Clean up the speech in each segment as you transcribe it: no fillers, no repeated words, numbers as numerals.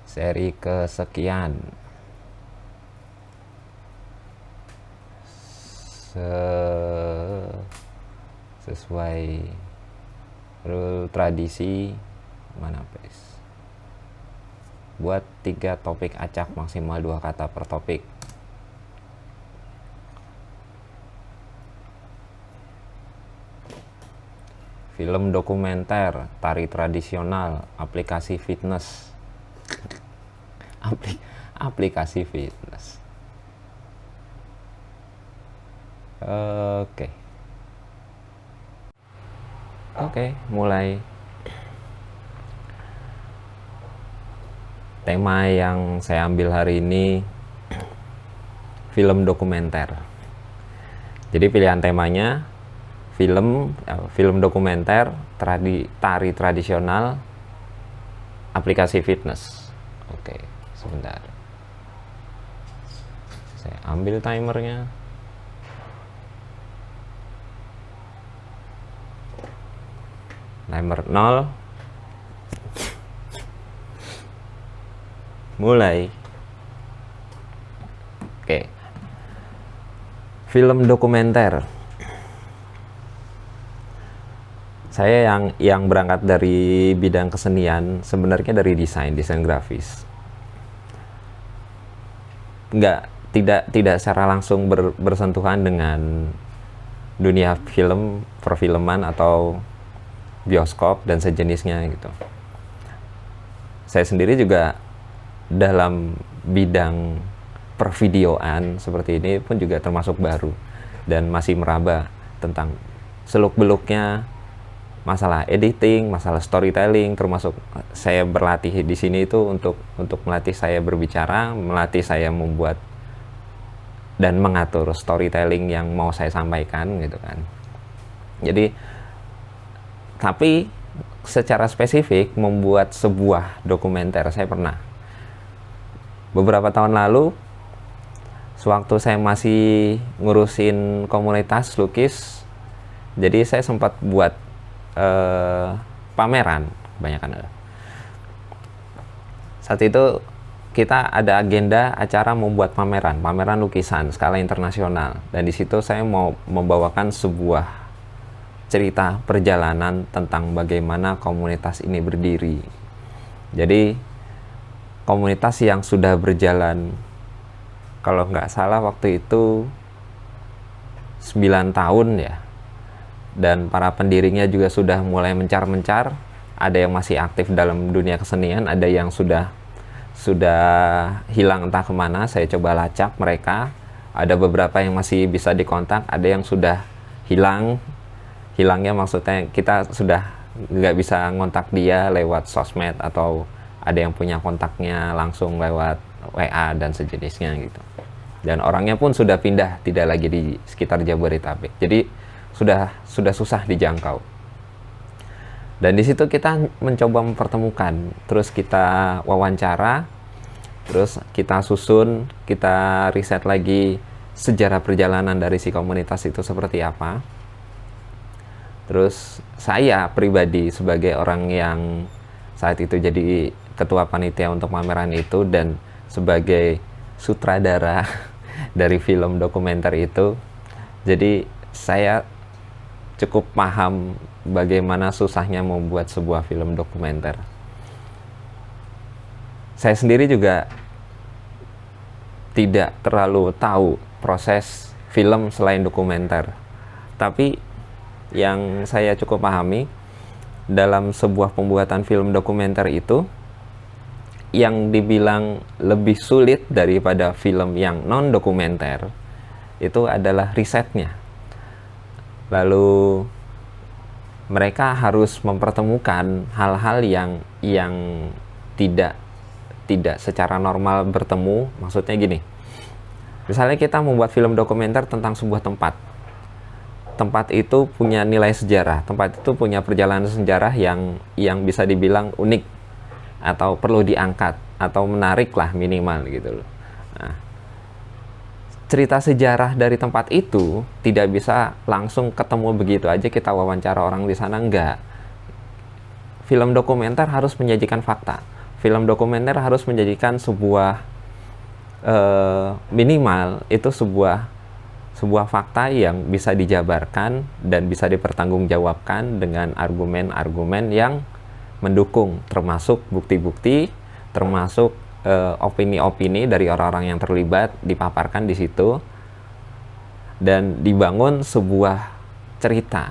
Seri kesekian. Sesuai rule tradisi mana please. Buat 3 topik acak, maksimal 2 kata per topik. Film dokumenter, tari tradisional, aplikasi fitness. Aplikasi fitness. Oke, mulai. Tema yang saya ambil hari ini film dokumenter. Jadi pilihan temanya film dokumenter, tari tradisional, aplikasi fitness. Oke, sebentar. Saya ambil timernya. Timer 0. Mulai. Oke. Film dokumenter. Saya yang berangkat dari bidang kesenian, sebenarnya dari desain grafis. Tidak secara langsung bersentuhan dengan dunia film, perfilman atau bioskop dan sejenisnya gitu. Saya sendiri juga dalam bidang pervideoan seperti ini pun juga termasuk baru dan masih meraba tentang seluk-beluknya masalah editing, masalah storytelling, termasuk saya berlatih di sini itu untuk melatih saya berbicara, melatih saya membuat dan mengatur storytelling yang mau saya sampaikan gitu kan. Jadi tapi secara spesifik membuat sebuah dokumenter saya pernah. Beberapa tahun lalu, sewaktu saya masih ngurusin komunitas lukis, jadi saya sempat buat pameran kebanyakan. Saat itu kita ada agenda acara membuat pameran lukisan skala internasional, dan di situ saya mau membawakan sebuah cerita perjalanan tentang bagaimana komunitas ini berdiri. Jadi komunitas yang sudah berjalan, kalau nggak salah waktu itu 9 tahun ya, dan para pendirinya juga sudah mulai mencar-mencar. Ada yang masih aktif dalam dunia kesenian, ada yang sudah hilang entah kemana. Saya coba lacak mereka, ada beberapa yang masih bisa dikontak, ada yang sudah hilangnya maksudnya kita sudah nggak bisa ngontak dia lewat sosmed, atau ada yang punya kontaknya langsung lewat WA dan sejenisnya gitu. Dan orangnya pun sudah pindah, tidak lagi di sekitar Jabodetabek. Jadi sudah susah dijangkau. Dan di situ kita mencoba mempertemukan, terus kita wawancara, terus kita susun, kita riset lagi sejarah perjalanan dari si komunitas itu seperti apa. Terus saya pribadi sebagai orang yang saat itu jadi ketua panitia untuk pameran itu dan sebagai sutradara dari film dokumenter itu, jadi saya cukup paham bagaimana susahnya membuat sebuah film dokumenter. Saya sendiri juga tidak terlalu tahu proses film selain dokumenter, tapi yang saya cukup pahami dalam sebuah pembuatan film dokumenter itu, yang dibilang lebih sulit daripada film yang non dokumenter itu adalah risetnya. Lalu mereka harus mempertemukan hal-hal yang tidak secara normal bertemu. Maksudnya gini, misalnya kita membuat film dokumenter tentang sebuah tempat itu punya nilai sejarah, tempat itu punya perjalanan sejarah yang bisa dibilang unik atau perlu diangkat atau menarik lah minimal gitu loh. Nah, cerita sejarah dari tempat itu tidak bisa langsung ketemu begitu aja kita wawancara orang di sana, enggak. Film dokumenter harus menyajikan fakta. film dokumenter harus menjadikan sebuah minimal itu sebuah fakta yang bisa dijabarkan dan bisa dipertanggungjawabkan dengan argumen-argumen yang mendukung, termasuk bukti-bukti, termasuk opini-opini dari orang-orang yang terlibat dipaparkan di situ, dan dibangun sebuah cerita.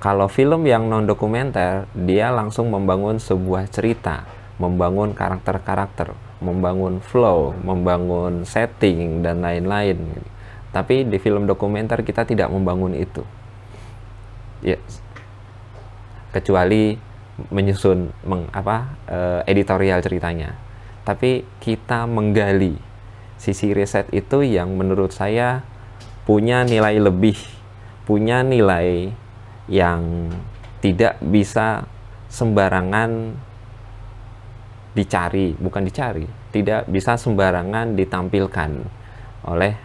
Kalau film yang non-dokumenter, dia langsung membangun sebuah cerita, membangun karakter-karakter, membangun flow, membangun setting, dan lain-lain. Tapi di film dokumenter kita tidak membangun itu. Ya, kecuali menyusun editorial ceritanya. Tapi kita menggali sisi riset itu yang menurut saya punya nilai lebih, punya nilai yang tidak bisa sembarangan tidak bisa sembarangan ditampilkan oleh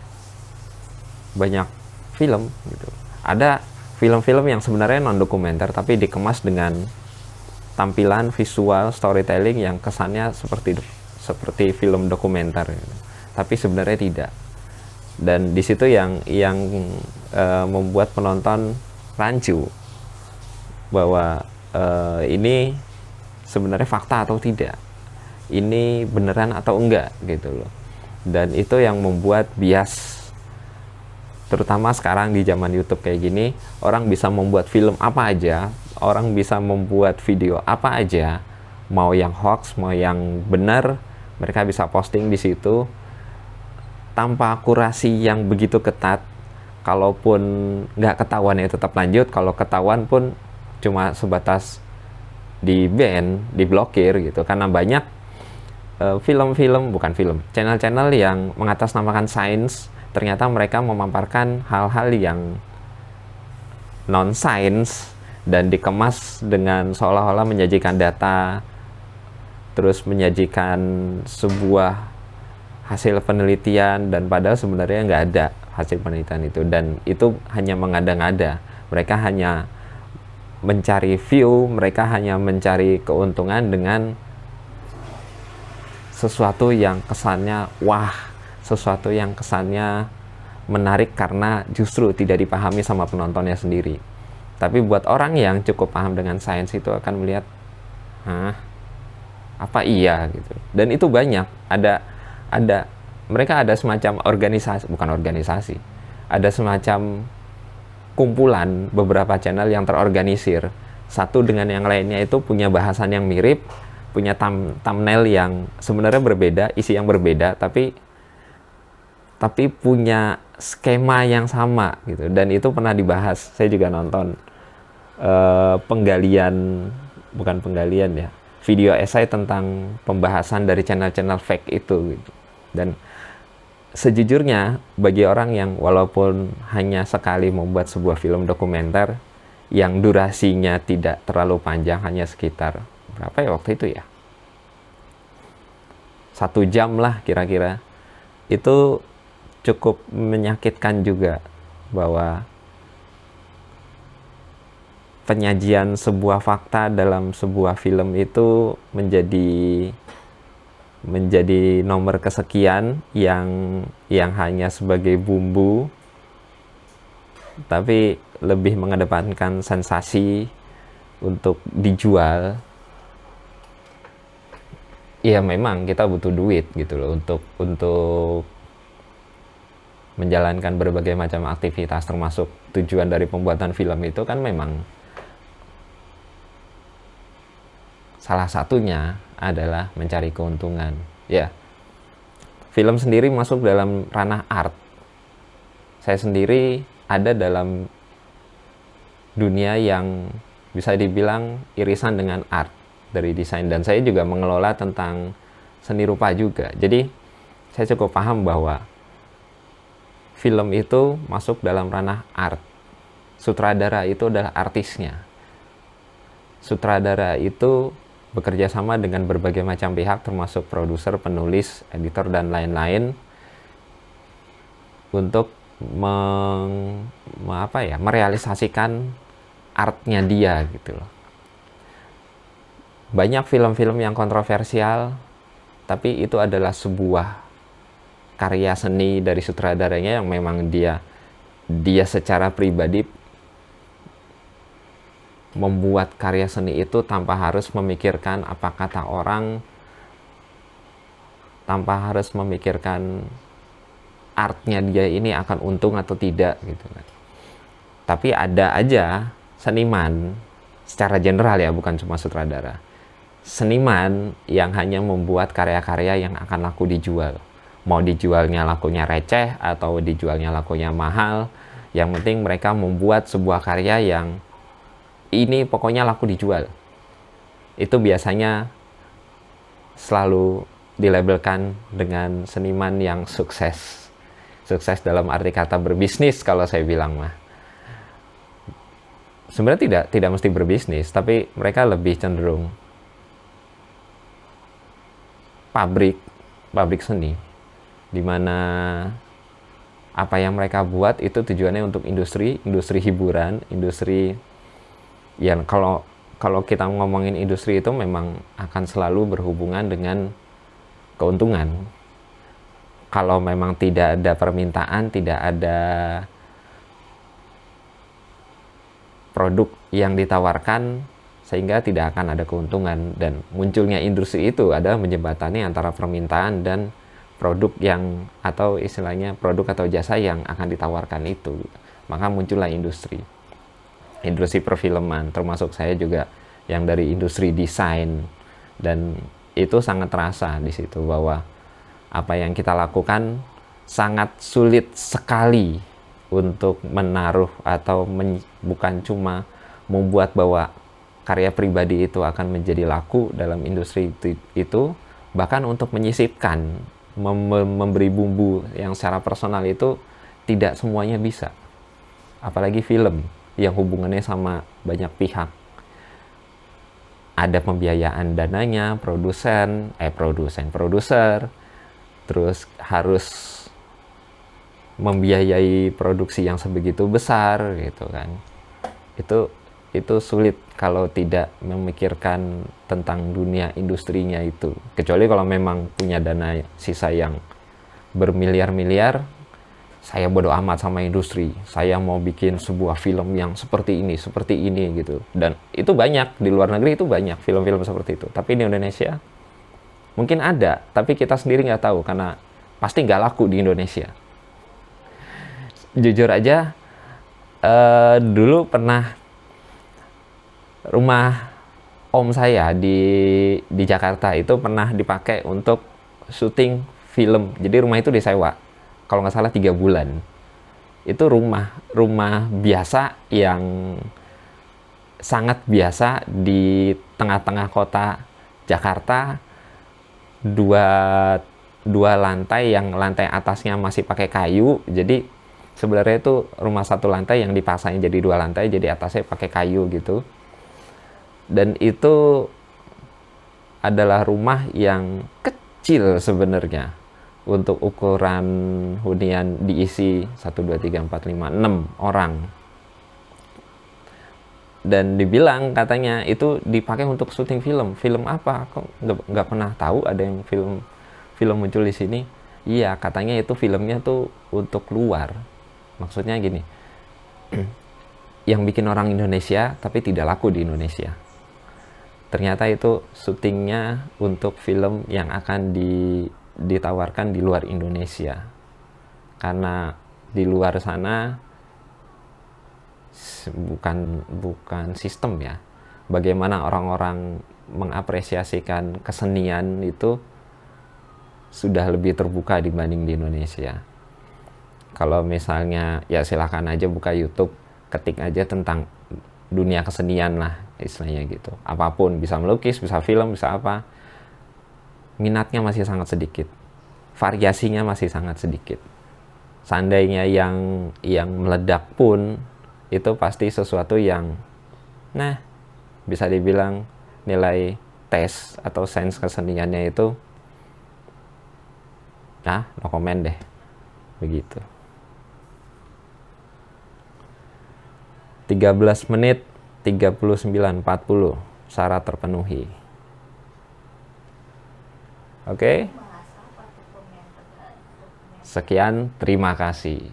banyak film gitu. Ada film-film yang sebenarnya non dokumenter tapi dikemas dengan tampilan visual storytelling yang kesannya seperti film dokumenter gitu. Tapi sebenarnya tidak. Dan di situ yang membuat penonton rancu bahwa ini sebenarnya fakta atau tidak, ini beneran atau enggak gitu loh. Dan itu yang membuat bias, terutama sekarang di zaman YouTube kayak gini, orang bisa membuat film apa aja, orang bisa membuat video apa aja, mau yang hoax, mau yang benar, mereka bisa posting di situ tanpa akurasi yang begitu ketat. Kalaupun nggak ketahuan ya tetap lanjut, kalau ketahuan pun cuma sebatas di ban, diblokir gitu. Karena banyak channel-channel yang mengatasnamakan sains, ternyata mereka memaparkan hal-hal yang non-sains dan dikemas dengan seolah-olah menyajikan data, terus menyajikan sebuah hasil penelitian, dan padahal sebenarnya nggak ada hasil penelitian itu, dan itu hanya mengada-ngada. Mereka hanya mencari view, mereka hanya mencari keuntungan dengan sesuatu yang kesannya wah, sesuatu yang kesannya menarik karena justru tidak dipahami sama penontonnya sendiri. Tapi buat orang yang cukup paham dengan sains itu akan melihat, apa iya gitu. Dan itu banyak, mereka ada semacam ada semacam kumpulan beberapa channel yang terorganisir, satu dengan yang lainnya itu punya bahasan yang mirip, punya thumbnail yang sebenarnya berbeda, isi yang berbeda, tapi punya skema yang sama gitu. Dan itu pernah dibahas, saya juga nonton video esai tentang pembahasan dari channel-channel fake itu gitu. Dan sejujurnya bagi orang yang walaupun hanya sekali membuat sebuah film dokumenter yang durasinya tidak terlalu panjang, hanya sekitar berapa ya waktu itu ya, 1 jam lah kira-kira, itu cukup menyakitkan juga bahwa penyajian sebuah fakta dalam sebuah film itu menjadi nomor kesekian yang hanya sebagai bumbu, tapi lebih mengedepankan sensasi untuk dijual. Ya memang kita butuh duit gitu loh untuk menjalankan berbagai macam aktivitas, termasuk tujuan dari pembuatan film itu kan memang salah satunya adalah mencari keuntungan. Ya, film sendiri masuk dalam ranah art. Saya sendiri ada dalam dunia yang bisa dibilang irisan dengan art dari desain, dan saya juga mengelola tentang seni rupa juga. Jadi saya cukup paham bahwa film itu masuk dalam ranah art. Sutradara itu adalah artisnya. Sutradara itu bekerja sama dengan berbagai macam pihak, termasuk produser, penulis, editor, dan lain-lain, untuk merealisasikan artnya dia gitu loh. banyak film-film yang kontroversial, tapi itu adalah sebuah karya seni dari sutradaranya yang memang dia secara pribadi membuat karya seni itu tanpa harus memikirkan apa kata orang, tanpa harus memikirkan artnya dia ini akan untung atau tidak gitu kan. Tapi ada aja seniman secara general ya, bukan cuma sutradara, seniman yang hanya membuat karya-karya yang akan laku dijual. Mau dijualnya lakunya receh atau dijualnya lakunya mahal, yang penting mereka membuat sebuah karya yang ini pokoknya laku dijual. Itu biasanya selalu dilabelkan dengan seniman yang sukses. Sukses dalam arti kata berbisnis kalau saya bilang mah. Sebenarnya tidak mesti berbisnis, tapi mereka lebih cenderung pabrik seni, di mana apa yang mereka buat itu tujuannya untuk industri hiburan, industri yang kalau kita ngomongin industri itu memang akan selalu berhubungan dengan keuntungan. Kalau memang tidak ada permintaan, tidak ada produk yang ditawarkan, sehingga tidak akan ada keuntungan. Dan munculnya industri itu adalah menjembatani antara permintaan dan produk yang, atau istilahnya produk atau jasa yang akan ditawarkan itu. Maka muncullah industri perfilman, termasuk saya juga yang dari industri desain, dan itu sangat terasa di situ bahwa apa yang kita lakukan sangat sulit sekali untuk menaruh atau bukan cuma membuat bahwa karya pribadi itu akan menjadi laku dalam industri itu, bahkan untuk menyisipkan, memberi bumbu yang secara personal itu tidak semuanya bisa. Apalagi film yang hubungannya sama banyak pihak. Ada pembiayaan dananya, produser, terus harus membiayai produksi yang sebegitu besar gitu kan. Itu sulit kalau tidak memikirkan tentang dunia industrinya itu. Kecuali kalau memang punya dana sisa yang bermiliar-miliar, saya bodo amat sama industri, saya mau bikin sebuah film yang seperti ini gitu. Dan itu banyak, di luar negeri itu banyak film-film seperti itu. Tapi di Indonesia mungkin ada, tapi kita sendiri nggak tahu karena pasti nggak laku di Indonesia. Jujur aja, dulu pernah rumah om saya di Jakarta itu pernah dipakai untuk syuting film. Jadi rumah itu disewa, kalau nggak salah 3 bulan. Itu rumah biasa yang sangat biasa di tengah-tengah kota Jakarta. Dua lantai, yang lantai atasnya masih pakai kayu. Jadi sebenarnya itu rumah satu lantai yang dipasangin jadi 2 lantai, jadi atasnya pakai kayu gitu. Dan itu adalah rumah yang kecil sebenarnya untuk ukuran hunian, diisi 1, 2, 3, 4, 5, 6 orang. Dan dibilang katanya itu dipakai untuk syuting film. Film apa? Kok nggak pernah tahu ada yang film muncul di sini. Iya, katanya itu filmnya tuh untuk luar. Maksudnya gini, yang bikin orang Indonesia tapi tidak laku di Indonesia. Ternyata itu syutingnya untuk film yang akan ditawarkan di luar Indonesia. Karena di luar sana bukan sistem ya. Bagaimana orang-orang mengapresiasikan kesenian itu sudah lebih terbuka dibanding di Indonesia. Kalau misalnya ya silakan aja buka YouTube, ketik aja tentang dunia kesenian lah istilahnya gitu. Apapun, bisa melukis, bisa film, bisa apa. Minatnya masih sangat sedikit. Variasinya masih sangat sedikit. Seandainya yang meledak pun itu pasti sesuatu yang bisa dibilang nilai tes atau sains keseniannya itu no comment deh. Begitu. 13 menit 39:40 syarat terpenuhi. Oke. Sekian, terima kasih.